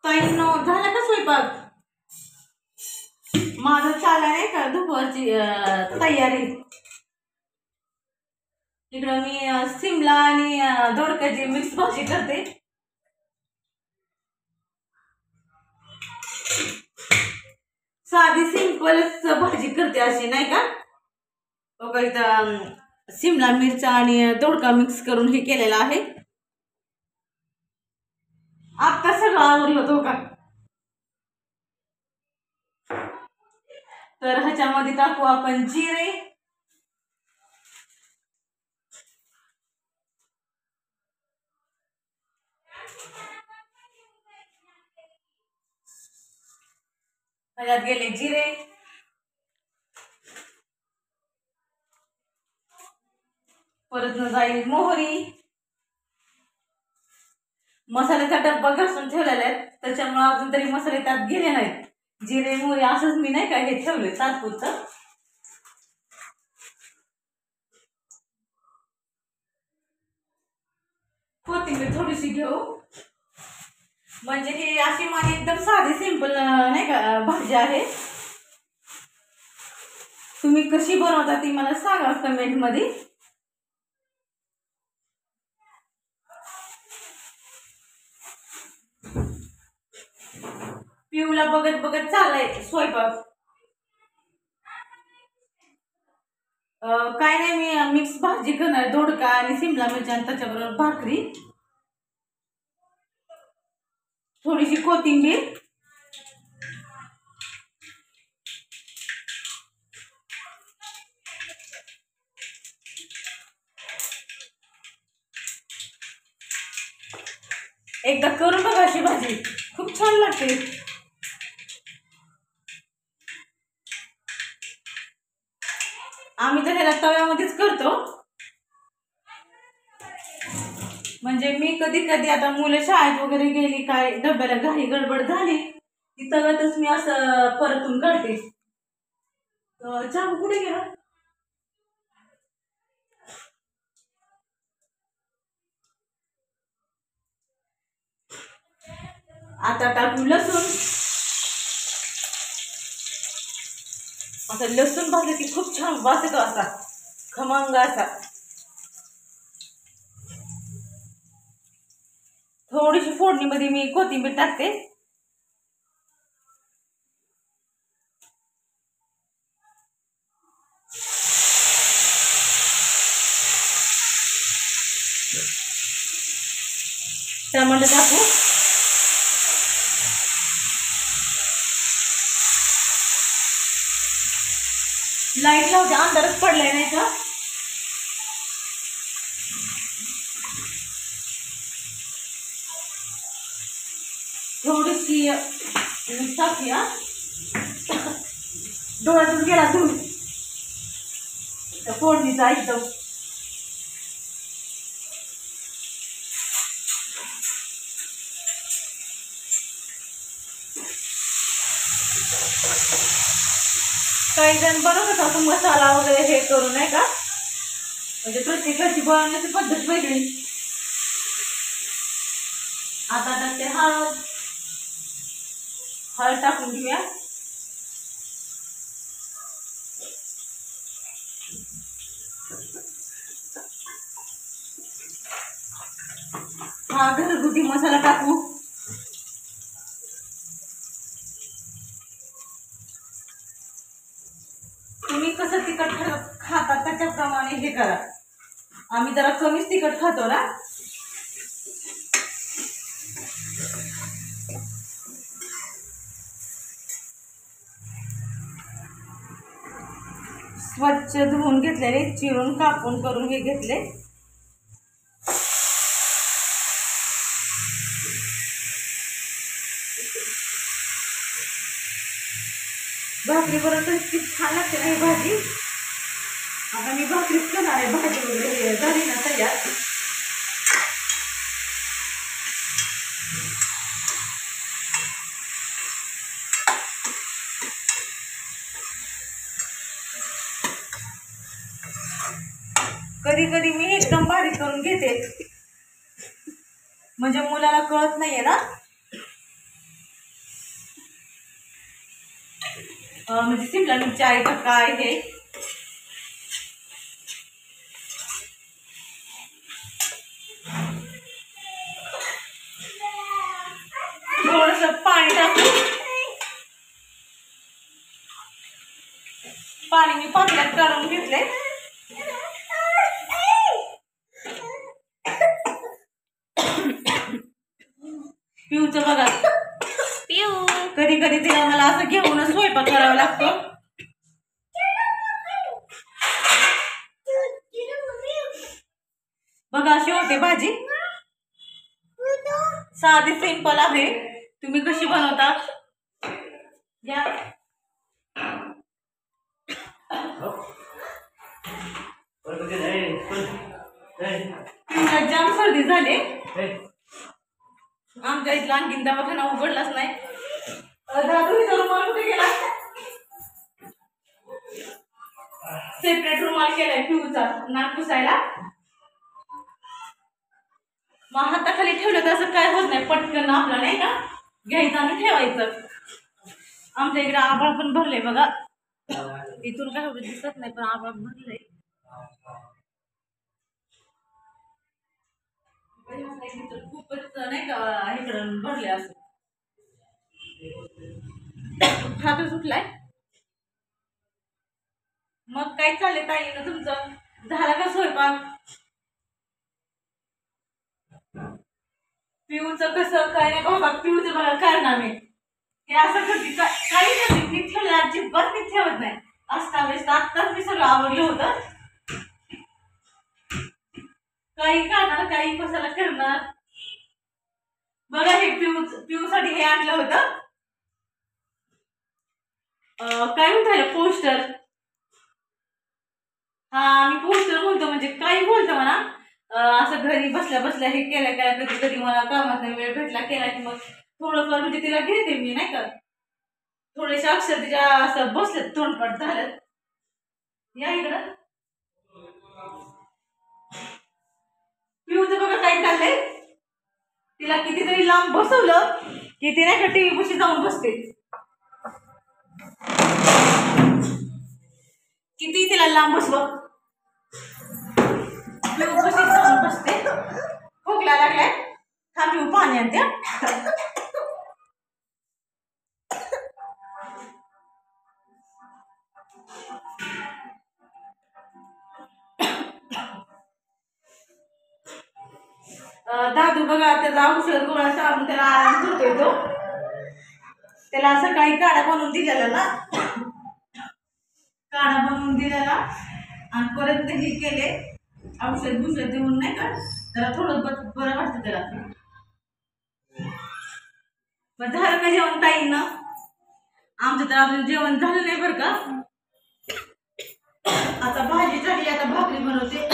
ताईंनो झाला का स्वयंपाक? माझं चालला नाही का दुपारची तयारी. इकडं मी सिमला आणि दोडक्याची मिक्स भाजी करते. साधी सिंपलच भाजी करते अशी, नाही का? बघा इथं सिमला मिरच्या आणि दोडका मिक्स करून हे केलेलं आहे. आता सगळं आवरलं होतं का? तर ह्याच्यामध्ये टाकू आपण जिरे, ह्याच्यात गेले जिरे, परत न जाईल मोहरी. मसाल्याचा डब्बा घासून ठेवलेला आहे त्याच्यामुळे अजून तरी मसाले त्यात गेले नाहीत. जिरे मोहरी असंच मी नाही का हे ठेवले तात्पुरतं. कोथिंबीर थोडीशी घेऊ, म्हणजे ही अशी माझी एकदम साधी सिंपल नाही का भाजी आहे. तुम्ही कशी बनवता ती मला सांगा कमेंट मध्ये. पिऊला बघत बघत चाललाय स्वयंपाक. काय नाही, मी मिक्स भाजी करणार, दोडका आणि सिमला मिरची आणि त्याच्याबरोबर भाकरी, थोडीशी कोथिंबीर, एकदा करून बघा अशी भाजी, खूप छान लागते. आम्ही तर ह्याला तव्यामध्येच करतो. म्हणजे मी कधी कधी आता मुलं शाळेत वगैरे गेली, काय डब्याला घाई गडबड झाली ती तव्यातच मी असं परतून काढते. चाकू कुठे गेला? आता टाकू लसूण. आता लसूण भाजले की खूप छान वास येतो असा खमंग असा. थोडीशी फोडणीमध्ये मी कोथिंबीर टाकते. टमाटर टाकू. लाईट लावते, अंधारच पडलाय नाही का? थोडीशी टाकूया. डोळ्यातून गेला धूळ फोडणीचा एकदम. काही जण बनवत असं मसाला वगैरे हे करू, नाही का? म्हणजे प्रत्येकाची बनवण्याची पद्धत वेगळी. आता टाकते हळद. हळद टाकून घेऊया. हा घरगुती मसाला टाकू. तुम्ही कसं तिखट खाता त्याच्याप्रमाणे हे करा. आम्ही जरा कमीच तिखट खातो ना. स्वच्छ धुवून घेतलेले, चिरून कापून करून हे घेतले. भाकरी बरोबर इतकी छान लागते ना ही भाजी. आता मी भाकरीच करणार आहे. भाजी वगैरे झाली ना तयार. कधी कधी मी एकदम बारीक करून घेते, म्हणजे मुलाला कळत नाहीये ना. म्हणजे सिमला मिरची आहे का काय हे थोडस पाणी टाकून पाणी मी पातेल्यात काढून घेतले. पिऊचं बघा पिऊ कधी कधी तिला मला असं घेऊनच स्वयंपाक करावा लागतो. बघा अशी होते भाजी साधी सिंपल आहे. तुम्ही कशी बनवता या जाम सर्दी झाली. आमच्या इथला आणखीन दवाखाना उघडलाच नाही. रुमाल कुठे गेला सेपरेट रुमाल केलाय पिऊचा नाक पुसायला. मग हाताखाली ठेवलं तर असं काय होत नाही पटकन आपला नाही का घ्यायचं आणि ठेवायचं. आमच्या इकडे आभाळ पण भरले बघा इथून काय एवढं दिसत नाही पण आभाळ भरलंय. खूपच नाही का इकडं भरले असं हात सुटलाय. मग काय चाललंय ताईनं तुमचं झाला का स्वयंपाक? पिऊचं कसं काय नाही बाबा पिऊचं बघा करणार मी हे असं करते काही करते ती ठेवलं अजिबात ती ठेवत नाही. असता वेळेस आत्ताच मी सगळं आवडलं होतं. काही करणार काही कशाला करणार. बघा हे पिऊसाठी हे आणलं होतं काय म्हणता पोस्टर. हा मी पोस्टर म्हणतो म्हणजे काही बोलतो म्हणा असं घरी बसल्या बसल्या हे केल्या केल्या कधी कधी मला कामात नाही वेळ भेटला केला की मग थोडंफार म्हणजे तिला घेते मी नाही का थोडेसे अक्षर तिच्या असं बसले तोंडपाठ झालं. या इकडं पिऊचं बघा काय चाललंय तिला कितीतरी लांब बसवलं की ती नाही का टीव्ही पाशी जाऊन बसते. किती तिला लांब बसवं पिऊ पाशी जाऊन बसते. खोकला लागलाय हा पिऊ पाणी आणते. दादू बघा त्याचा औषध गोळा चालून त्याला आराम करतोय तो. त्याला सकाळी काढा बनवून दिलेला ना काढा बनवून दिलेला आणि परत ते हे केले औषध बुषध देऊन नाही का त्याला थोडं बरं वाटतं त्याला. मग झालं का जेवण ताईंना? आमचं तर अजून जेवण झालं नाही बरं का. आता भाजी झाली आता भाकरी बनवते.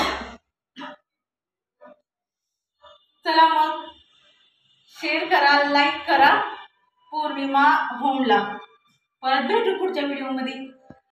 चला मग शेअर करा लाईक करा पौर्णिमा होमला. परत भेटू पुढच्या व्हिडिओ मध्ये.